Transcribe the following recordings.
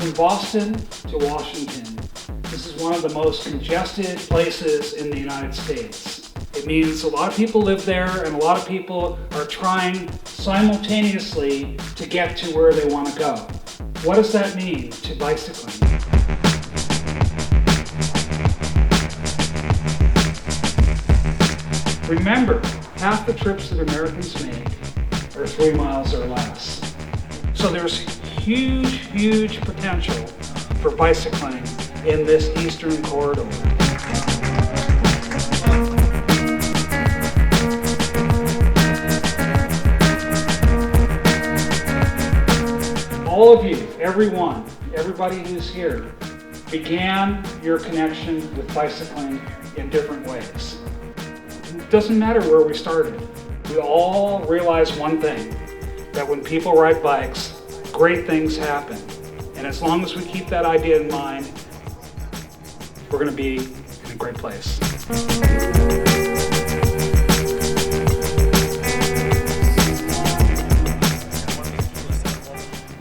From Boston to Washington, this is one of the most congested places in the United States. It means a lot of people live there and a lot of people are trying simultaneously to get to where they want to go. What does that mean to bicycling? Remember, half the trips that Americans make are 3 miles or less. So there's huge potential for bicycling in this eastern corridor. All of you, everybody who's here, began your connection with bicycling in different ways. It doesn't matter where we started. We all realize one thing, that when people ride bikes, great things happen. And as long as we keep that idea in mind, we're going to be in a great place.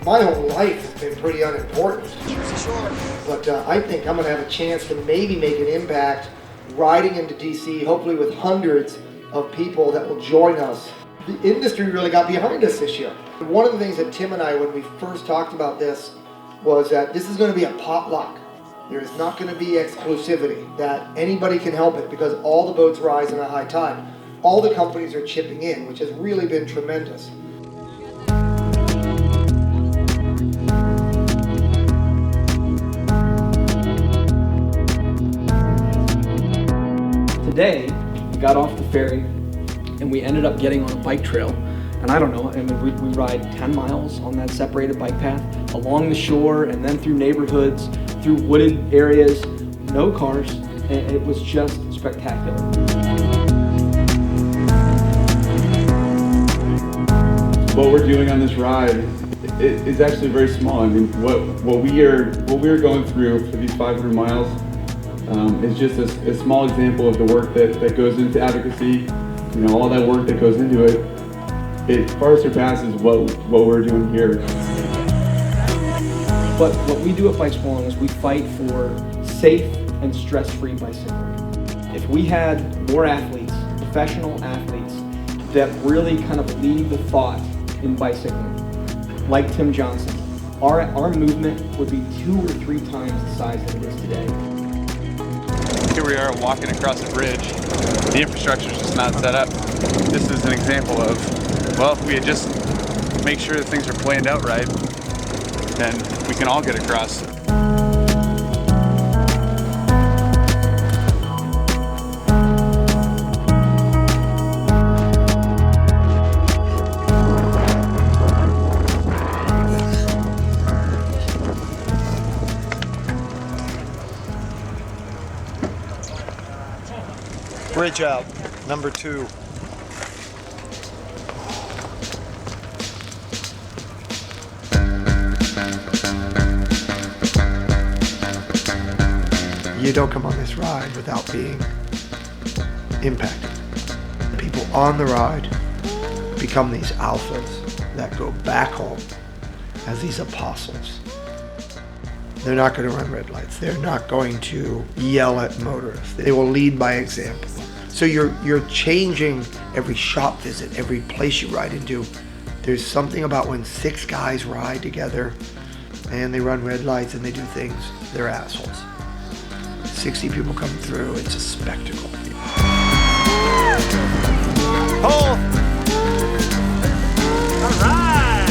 My whole life has been pretty unimportant, but I think I'm going to have a chance to maybe make an impact riding into DC, hopefully with hundreds of people that will join us. The industry really got behind us this year. One of the things that Tim and I, when we first talked about this, was that this is going to be a potluck. There is not going to be exclusivity, that anybody can help it because all the boats rise in a high tide. All the companies are chipping in, which has really been tremendous. Today, we got off the ferry and we ended up getting on a bike trail. And I don't know, I mean, we ride 10 miles on that separated bike path along the shore and then through neighborhoods, through wooded areas, no cars, and it was just spectacular. What we're doing on this ride is actually very small. I mean, what we are going through for these 500 miles is just a small example of the work that goes into advocacy. You know, all that work that goes into it, it far surpasses what we're doing here. But what we do at Bikes For Long is we fight for safe and stress-free bicycling. If we had more athletes, professional athletes, that really kind of lead the thought in bicycling, like Tim Johnson, our movement would be 2 or 3 times the size that it is today. Here we are walking across a bridge. The infrastructure is just not set up. This is an example of, well, if we had just make sure that things are planned out right, then we can all get across. Bridge out, number 2. You don't come on this ride without being impacted. People on the ride become these alphas that go back home as these apostles. They're not going to run red lights. They're not going to yell at motorists. They will lead by example. So you're changing every shop visit, every place you ride into. There's something about when 6 guys ride together and they run red lights and they do things, they're assholes. 60 people come through, it's a spectacle. Pull! All right!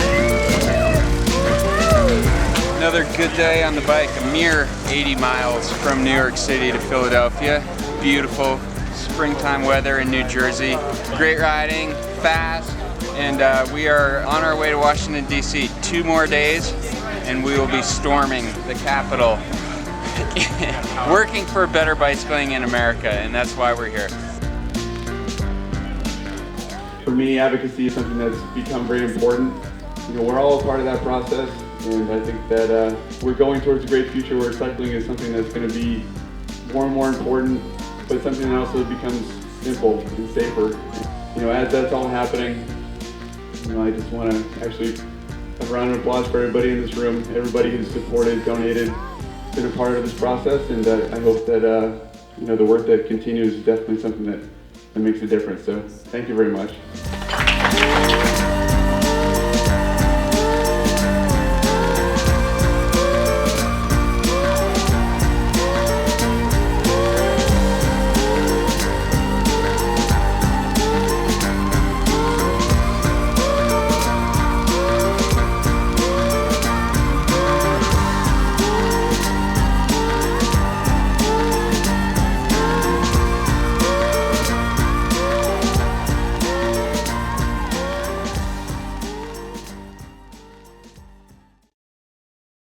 Another good day on the bike, a mere 80 miles from New York City to Philadelphia. Beautiful springtime weather in New Jersey. Great riding, fast, and we are on our way to Washington, D.C. 2 more days, and we will be storming the Capitol, working for better bicycling in America, and that's why we're here. For me, advocacy is something that's become very important. You know, we're all a part of that process, and I think that we're going towards a great future where cycling is something that's going to be more and more important, but something that also becomes simple and safer. You know, as that's all happening, you know, I just want to actually a round of applause for everybody in this room, everybody who's supported, donated, been a part of this process, and I hope that the work that continues is definitely something that makes a difference. So thank you very much.